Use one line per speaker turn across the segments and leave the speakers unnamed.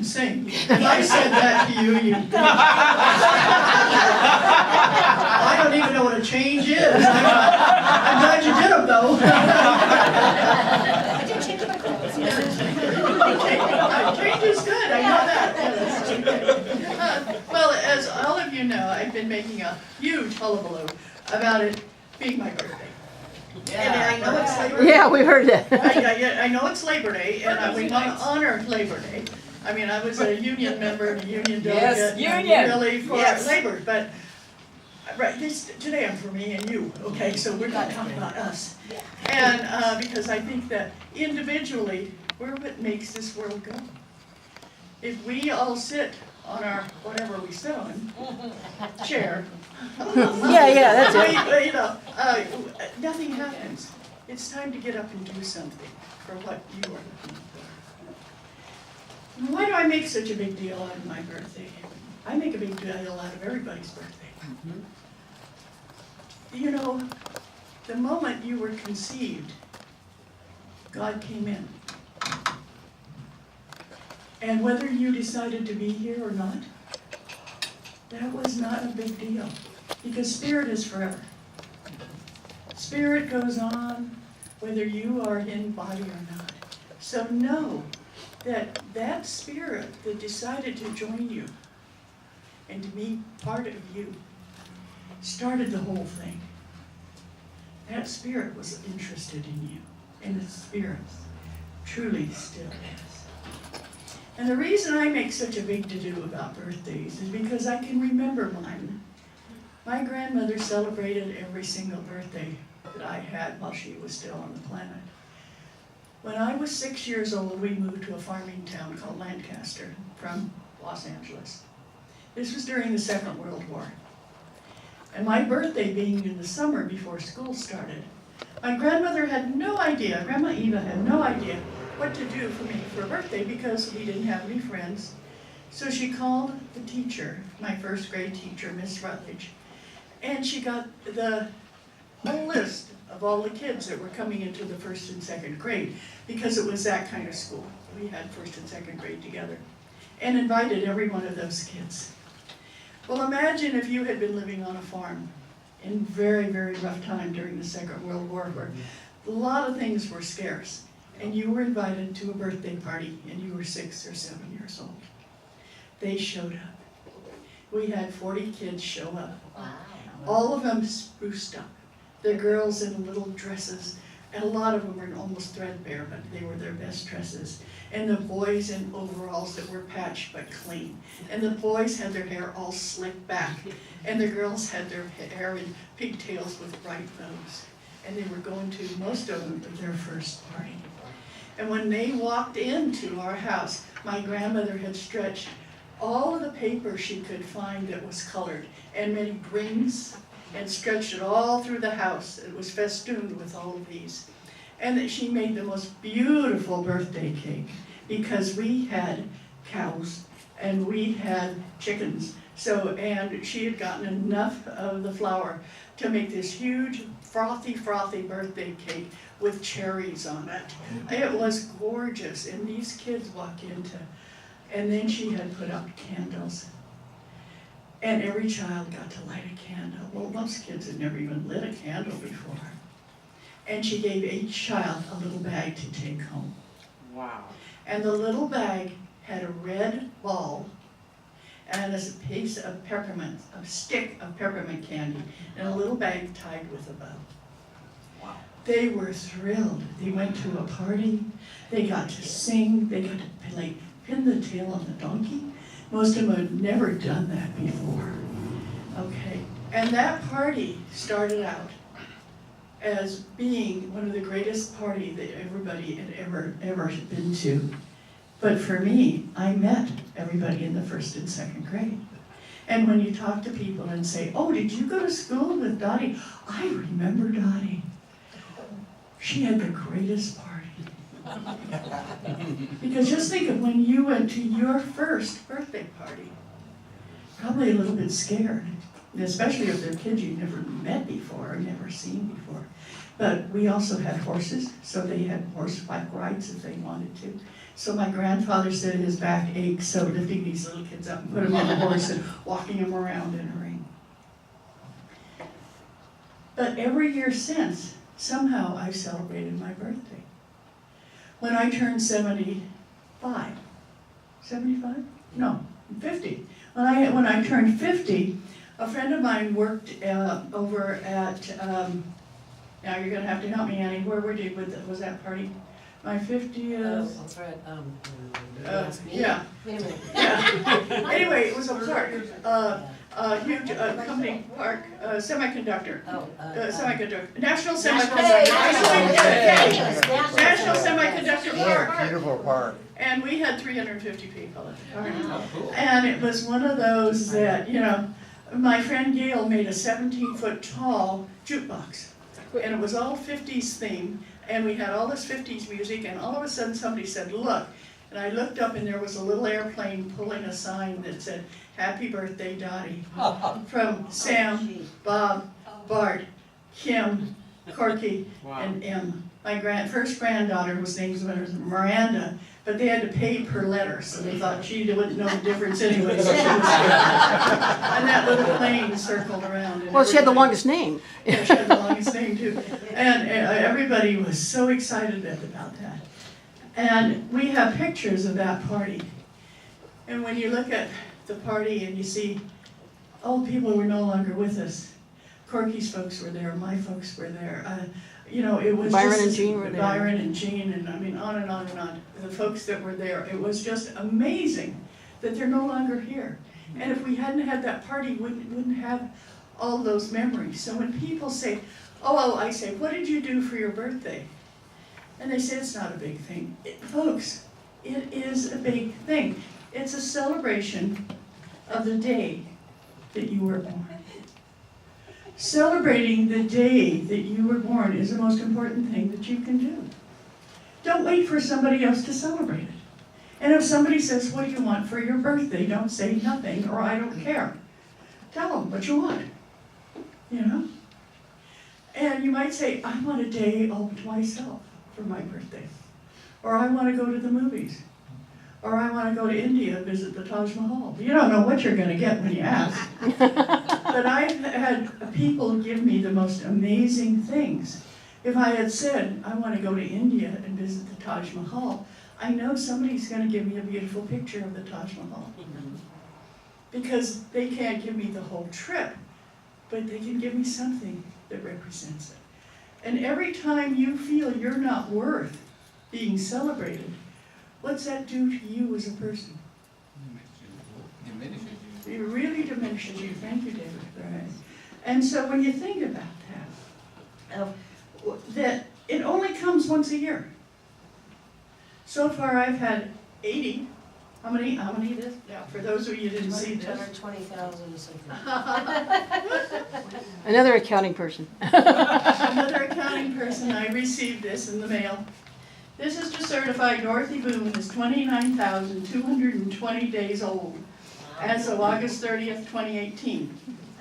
sing. If I said that to you, you... I don't even know what a change is. I'm glad you did them, though.
I did change my clothes.
Change is good, I know that. Well, as all of you know, I've been making a huge hullabaloo about it being my birthday. And I know it's Labor Day.
Yeah, we heard that.
I know it's Labor Day, and we want to honor Labor Day. I mean, I was a union member and a union delegate. Really for labor, but today I'm for me and you, okay? So we're going to talk about us. And because I think that individually, we're what makes this world go. If we all sit on our, whatever we sit on, chair.
Yeah, that's it.
You know, nothing happens. It's time to get up and do something for what you are looking for. And why do I make such a big deal out of my birthday? I make a big deal out of everybody's birthday. You know, the moment you were conceived, God came in. And whether you decided to be here or not, that was not a big deal, because spirit is forever. Spirit goes on whether you are in body or not. So know that that spirit that decided to join you and to be part of you started the whole thing. That spirit was interested in you, and the spirit truly still is. And the reason I make such a big to-do about birthdays is because I can remember mine. My grandmother celebrated every single birthday that I had while she was still on the planet. When I was 6 years old, we moved to a farming town called Lancaster from Los Angeles. This was during the Second World War. And my birthday being in the summer before school started, my grandmother had no idea, Grandma Eva had no idea what to do for me for a birthday because we didn't have any friends. So she called the teacher, my first grade teacher, Miss Rutledge, and she got the whole list of all the kids that were coming into the first and second grade, because it was that kind of school. We had first and second grade together, and invited every one of those kids. Well, imagine if you had been living on a farm in very, very rough time during the Second World War, where a lot of things were scarce, and you were invited to a birthday party, and you were 6 or 7 years old. They showed up. We had 40 kids show up.
Wow.
All of them spruced up. The girls in little dresses, and a lot of them were almost threadbare, but they were their best dresses. And the boys in overalls that were patched but clean. And the boys had their hair all slicked back, and the girls had their hair in pigtails with bright bows. And they were going to, most of them, their first party. And when they walked into our house, my grandmother had stretched all of the paper she could find that was colored, and made rings, and stretched it all through the house. It was festooned with all of these. And that she made the most beautiful birthday cake, because we had cows and we had chickens. So, and she had gotten enough of the flour to make this huge frothy birthday cake with cherries on it. It was gorgeous, and these kids walk into, and then she had put out candles. And every child got to light a candle. Well, most kids had never even lit a candle before. And she gave each child a little bag to take home.
Wow.
And the little bag had a red ball and a piece of peppermint, a stick of peppermint candy, and a little bag tied with a bow.
Wow.
They were thrilled. They went to a party. They got to sing. They got to pin the tail on the donkey. Most of them had never done that before. Okay, and that party started out as being one of the greatest parties that everybody had ever been to. But for me, I met everybody in the first and second grade. And when you talk to people and say, oh, did you go to school with Dottie? I remember Dottie. She had the greatest party. Because just think of when you went to your first birthday party, probably a little bit scared, especially if they're kids you've never met before or never seen before. But we also had horses, so they had horseback rides if they wanted to. So my grandfather said his back ached, so lifting these little kids up and put them on the horse and walking them around in a ring. But every year since, somehow I've celebrated my birthday. When I turned 75, 75? No, 50. When I turned 50, a friend of mine worked over at, now you're gonna have to help me, Annie, where were you with, was that party? My 50th?
That's right, ask me.
Yeah.
Wait a minute.
Yeah. Anyway, it was a park, a huge company park, semiconductor. Semiconductor, National Semiconductor. National Semiconductor Park.
Beautiful park.
And we had 350 people at the party. And it was one of those that, you know, my friend Gail made a 17-foot tall jukebox. And it was all 50s themed, and we had all this 50s music, and all of a sudden somebody said, look. And I looked up and there was a little airplane pulling a sign that said, Happy Birthday, Dottie. From Sam, Bob, Bart, Kim, Corky, and Em. My first granddaughter was named Miranda, but they had to pay per letter, so they thought she wouldn't know the difference anyway. So she was and that little plane circled around. And
Well, she had the longest name.
Yeah, she had the longest name too. And everybody was so excited about that. And we have pictures of that party. And when you look at the party and you see old people who were no longer with us, Corky's folks were there, my folks were there. You know, it was
Byron
just,
and Jean were there.
Byron and Jean, and I mean, on and on and on. The folks that were there, it was just amazing that they're no longer here. And if we hadn't had that party, we wouldn't have all those memories. So when people say, oh, I say, what did you do for your birthday? And they say, it's not a big thing. Folks, it is a big thing. It's a celebration of the day that you were born. Celebrating the day that you were born is the most important thing that you can do. Don't wait for somebody else to celebrate it. And if somebody says, what do you want for your birthday? Don't say nothing or I don't care. Tell them what you want, you know? And you might say, I want a day all to myself for my birthday. Or I want to go to the movies. Or I want to go to India and visit the Taj Mahal. You don't know what you're going to get when you ask. But I've had people give me the most amazing things. If I had said, I want to go to India and visit the Taj Mahal, I know somebody's going to give me a beautiful picture of the Taj Mahal. Because they can't give me the whole trip, but they can give me something that represents it. And every time you feel you're not worth being celebrated, what's that do to you as a person?
Diminishes you.
It really diminishes you. Thank you, David. Right. And so when you think about that, that it only comes once a year. So far I've had 80. How many it is? Yeah, for those of you who didn't see this.
220,000 or something.
Another accounting person.
Another accounting person, I received this in the mail. This is to certify Doti Boon is 29,220 days old as of August 30th, 2018.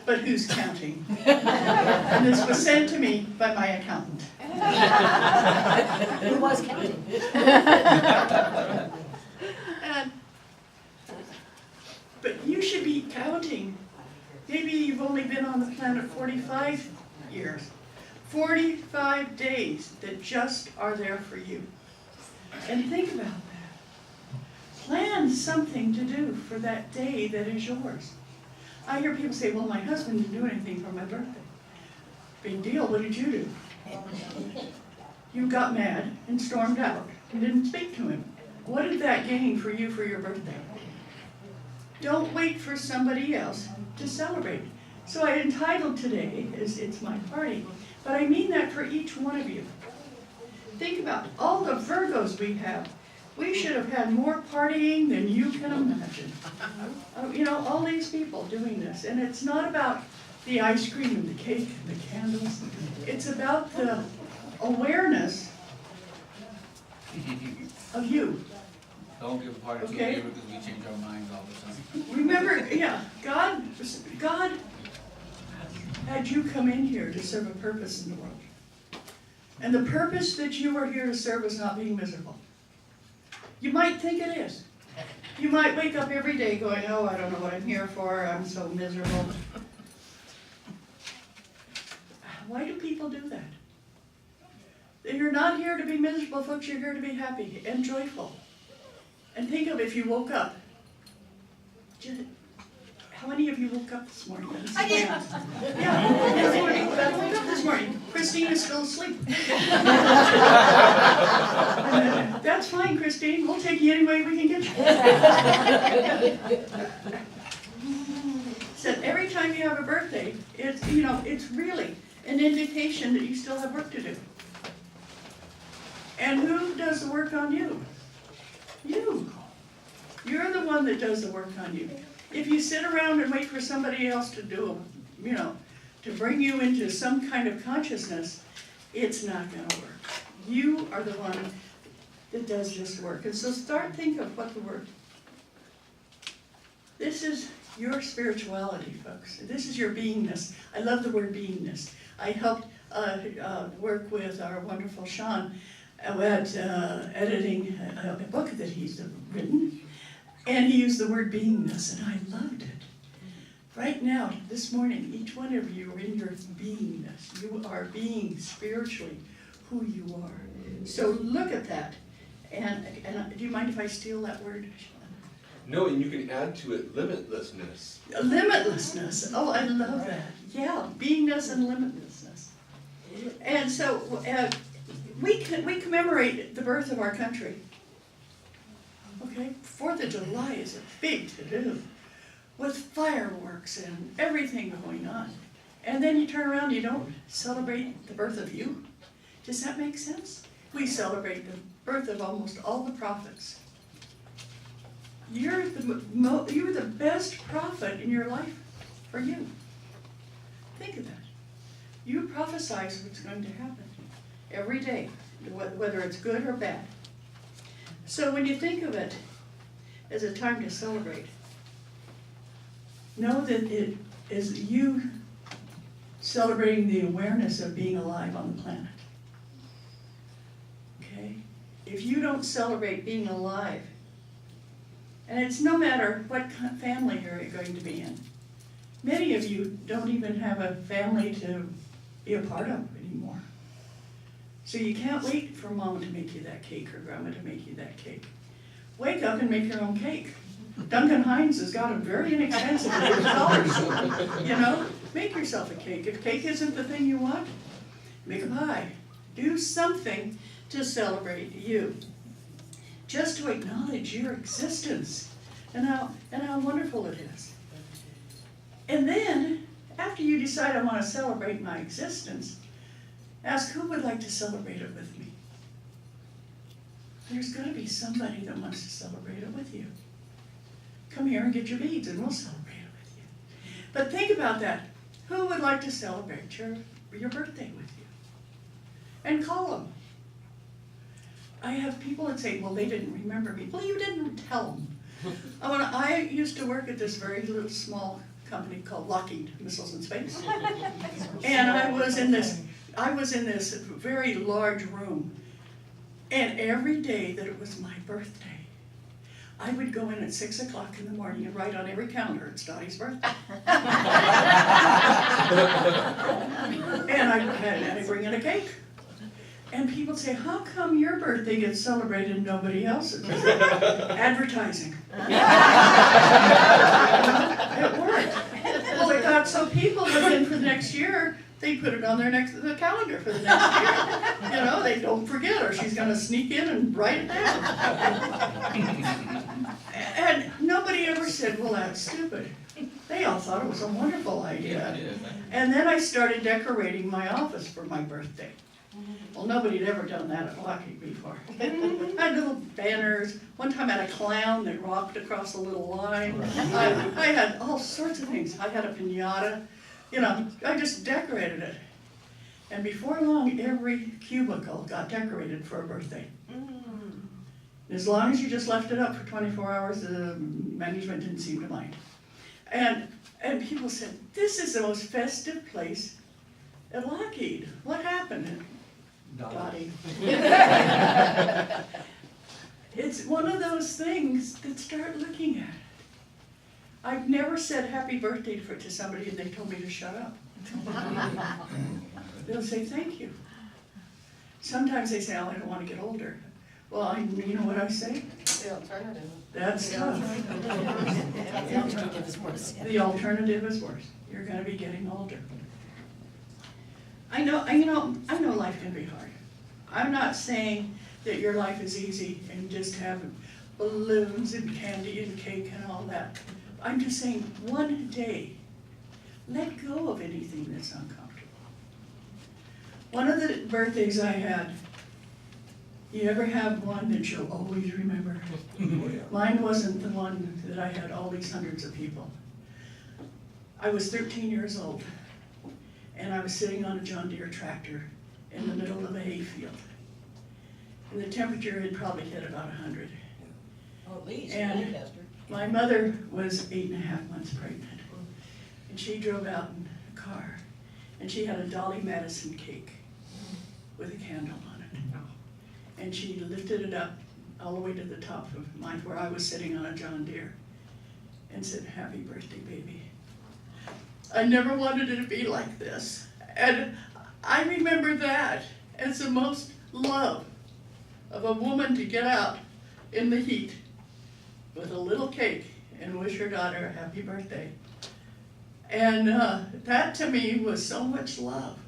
But who's counting? And this was sent to me by my accountant.
Who was counting?
But you should be counting. Maybe you've only been on the planet 45 years. 45 days that just are there for you. And think about that. Plan something to do for that day that is yours. I hear people say, well, my husband didn't do anything for my birthday. Big deal, what did you do? You got mad and stormed out and didn't speak to him. What did that gain for you for your birthday? Don't wait for somebody else to celebrate. So I entitled today, it's my party, but I mean that for each one of you. Think about all the Virgos we have. We should have had more partying than you can imagine. You know, all these people doing this. And it's not about the ice cream and the cake and the candles. It's about the awareness of you.
Don't give a party
Okay.
to a year because we change our minds all the time.
Remember, yeah, God had you come in here to serve a purpose in the world. And the purpose that you are here to serve is not being miserable. You might think it is. You might wake up every day going, oh, I don't know what I'm here for, I'm so miserable. Why do people do that? You're not here to be miserable, folks, you're here to be happy and joyful. And think of if you woke up. How many of you woke up this morning?
I did.
Yeah, this morning. Beth woke up this morning. Christine is still asleep. That's fine, Christine. We'll take you any way we can get you. So every time you have a birthday, it's, you know, it's really an indication that you still have work to do. And who does the work on you? You. You're the one that does the work on you. If you sit around and wait for somebody else to do, you know, to bring you into some kind of consciousness, it's not going to work. You are the one that does this work. And so start thinking of what the work. This is your spirituality, folks. This is your beingness. I love the word beingness. I helped work with our wonderful Sean at editing a book that he's written. And he used the word beingness, and I loved it. Right now, this morning, each one of you are in your beingness. You are being spiritually who you are. So look at that. And do you mind if I steal that word?
No, and you can add to it limitlessness.
Limitlessness. Oh, I love that. Yeah, beingness and limitlessness. And so we commemorate the birth of our country. Okay, 4th of July is a big to-do with fireworks and everything going on. And then you turn around, you don't celebrate the birth of you. Does that make sense? We celebrate the birth of almost all the prophets. You're the best prophet in your life for you. Think of that. You prophesize what's going to happen every day, whether it's good or bad. So when you think of it as a time to celebrate, know that it is you celebrating the awareness of being alive on the planet. Okay? If you don't celebrate being alive, and it's no matter what family you're going to be in. Many of you don't even have a family to be a part of anymore. So you can't wait for Mom to make you that cake or Grandma to make you that cake. Wake up and make your own cake. Duncan Hines has got them very inexpensive at $8. You know, make yourself a cake. If cake isn't the thing you want, make a pie. Do something to celebrate you. Just to acknowledge your existence and how wonderful it is. And then, after you decide I want to celebrate my existence, ask who would like to celebrate it with me. There's got to be somebody that wants to celebrate it with you. Come here and get your beads and we'll celebrate it with you. But think about that. Who would like to celebrate your birthday with you? And call them. I have people that say, well, they didn't remember me. Well, you didn't tell them. I used to work at this very little small company called Lockheed Missiles and Space. And I was in this very large room. And every day that it was my birthday, I would go in at 6 o'clock in the morning and write on every calendar, it's Dottie's birthday. And I'd bring in a cake. And people say, how come your birthday gets celebrated and nobody else's? Advertising. It worked. Well, it got so people that then for the next year, they put it on the calendar for the next year. You know, they don't forget her. She's going to sneak in and write it down. And nobody ever said, well, that's stupid. They all thought it was a wonderful idea. And then I started decorating my office for my birthday. Well, nobody had ever done that at Lockheed before. I had little banners. One time I had a clown that rocked across a little line. I had all sorts of things. I had a piñata. You know, I just decorated it. And before long, every cubicle got decorated for a birthday. As long as you just left it up for 24 hours, the management didn't seem to mind. And people said, this is the most festive place at Lockheed. What happened? Dottie. It's one of those things that start looking at it. I've never said happy birthday to somebody and they told me to shut up. They'll say thank you. Sometimes they say, oh, I don't want to get older. Well, you know what I say?
The alternative.
That's tough.
The alternative is worse.
The alternative is worse. You're gonna be getting older. I know life can be hard. I'm not saying that your life is easy and just having balloons and candy and cake and all that. I'm just saying, one day, let go of anything that's uncomfortable. One of the birthdays I had, you ever have one that you'll always remember? Mine wasn't the one that I had all these hundreds of people. I was 13 years old, and I was sitting on a John Deere tractor in the middle of a hayfield. And the temperature had probably hit about 100.
Oh, at least,
And-
Lancaster.
My mother was 8.5 months pregnant, and she drove out in a car, and she had a Dolly Madison cake with a candle on it. And she lifted it up all the way to the top of mine, where I was sitting on a John Deere, and said, happy birthday, baby. I never wanted it to be like this. And I remember that as the most love of a woman to get out in the heat with a little cake and wish her daughter a happy birthday. And that to me was so much love.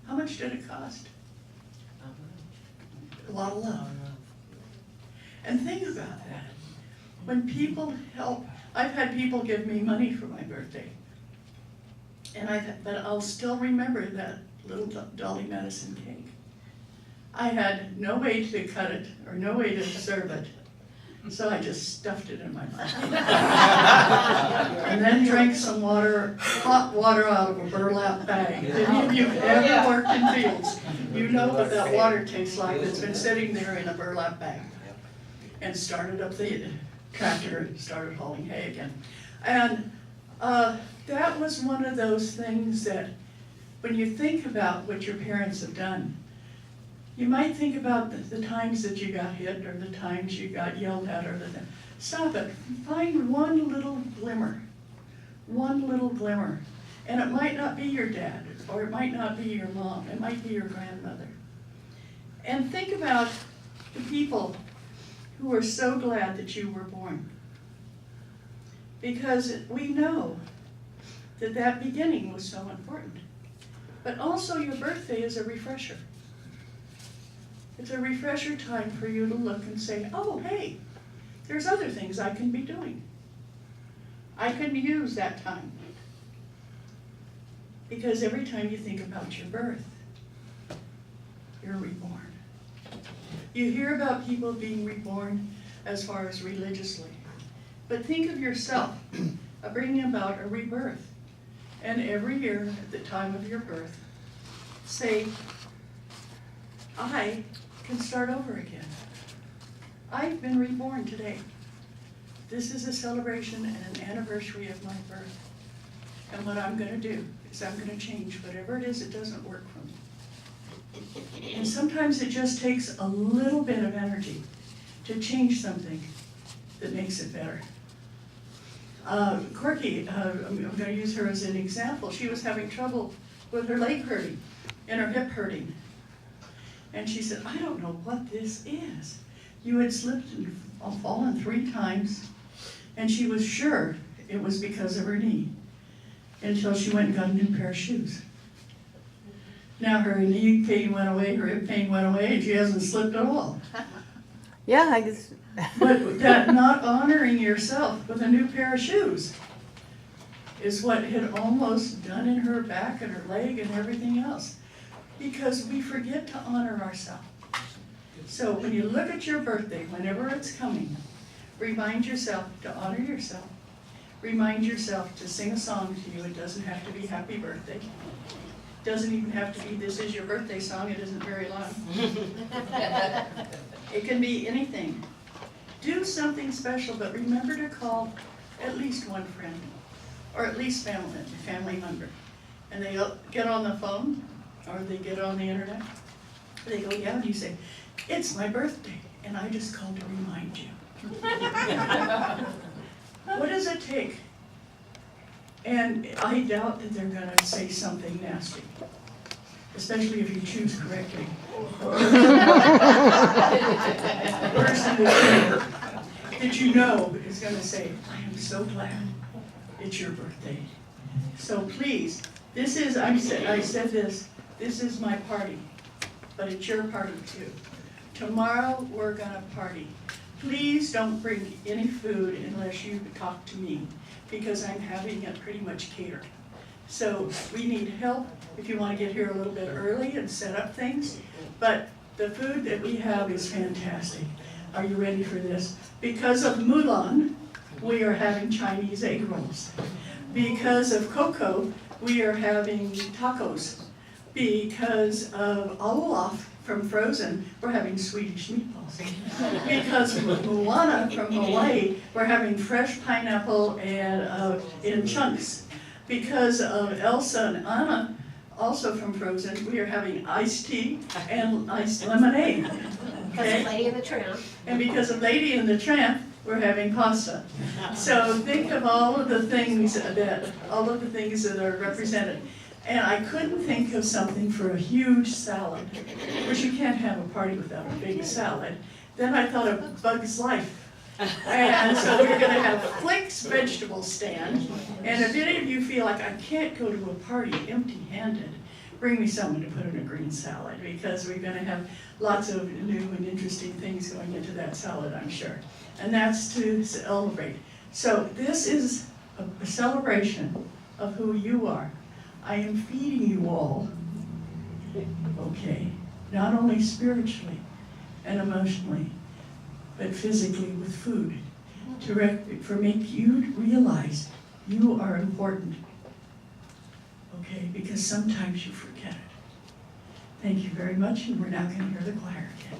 How much did it cost? A lot of love. And think about that. When people help, I've had people give me money for my birthday. But I'll still remember that little Dolly Madison cake. I had no way to cut it or no way to serve it. So I just stuffed it in my mouth. And then drank some water, hot water out of a burlap bag. If any of you ever worked in fields, you know what that water tastes like that's been sitting there in a burlap bag. And started up the tractor and started hauling hay again. And that was one of those things that when you think about what your parents have done, you might think about the times that you got hit or the times you got yelled at or stop it. Find one little glimmer. One little glimmer. And it might not be your dad, or it might not be your mom, it might be your grandmother. And think about the people who are so glad that you were born. Because we know that that beginning was so important. But also your birthday is a refresher. It's a refresher time for you to look and say, oh, hey, there's other things I can be doing. I can use that time. Because every time you think about your birth, you're reborn. You hear about people being reborn as far as religiously. But think of yourself bringing about a rebirth. And every year at the time of your birth, say, I can start over again. I've been reborn today. This is a celebration and an anniversary of my birth. And what I'm going to do is I'm going to change whatever it is that doesn't work for me. And sometimes it just takes a little bit of energy to change something that makes it better. Corky, I'm going to use her as an example. She was having trouble with her leg hurting and her hip hurting. And she said, I don't know what this is. You had slipped and fallen 3 times, and she was sure it was because of her knee, until she went and got a new pair of shoes. Now her knee pain went away, her hip pain went away, and she hasn't slipped at all.
Yeah, I guess.
But that not honoring yourself with a new pair of shoes is what had almost done in her back and her leg and everything else. Because we forget to honor ourselves. So when you look at your birthday, whenever it's coming, remind yourself to honor yourself. Remind yourself to sing a song to you. It doesn't have to be happy birthday. It doesn't even have to be this is your birthday song. It isn't very long. It can be anything. Do something special, but remember to call at least one friend, or at least family member. And they get on the phone, or they get on the internet. They go, yeah, and you say, it's my birthday. and I just called to remind you. What does it take? And I doubt that they're gonna say something nasty, especially if you choose correctly. The person that you know is gonna say, I am so glad it's your birthday. So please, I said this is my party, but it's your party too. Tomorrow, we're gonna party. Please don't bring any food unless you talk to me, because I'm having it pretty much catered. So we need help if you wanna get here a little bit early and set up things, but the food that we have is fantastic. Are you ready for this? Because of Mulan, we are having Chinese egg rolls. Because of Coco, we are having tacos. Because of Olaf from Frozen, we're having Swedish meatballs. Because of Moana from Hawaii, we're having fresh pineapple and in chunks. Because of Elsa and Anna, also from Frozen, we are having iced tea and iced lemonade.
Because of Lady and the Tramp.
And because of Lady and the Tramp, we're having pasta. So think of all of the things that are represented. And I couldn't think of something for a huge salad, which you can't have a party without a big salad. Then I thought of Bug's Life. And so we're gonna have Flick's vegetable stand. And if any of you feel like I can't go to a party empty-handed, bring me someone to put in a green salad, because we're gonna have lots of new and interesting things going into that salad, I'm sure. And that's to celebrate. So this is a celebration of who you are. I am feeding you all, okay, not only spiritually and emotionally, but physically with food, to make you realize you are important, okay, because sometimes you forget it. Thank you very much, and we're now going to hear the choir again.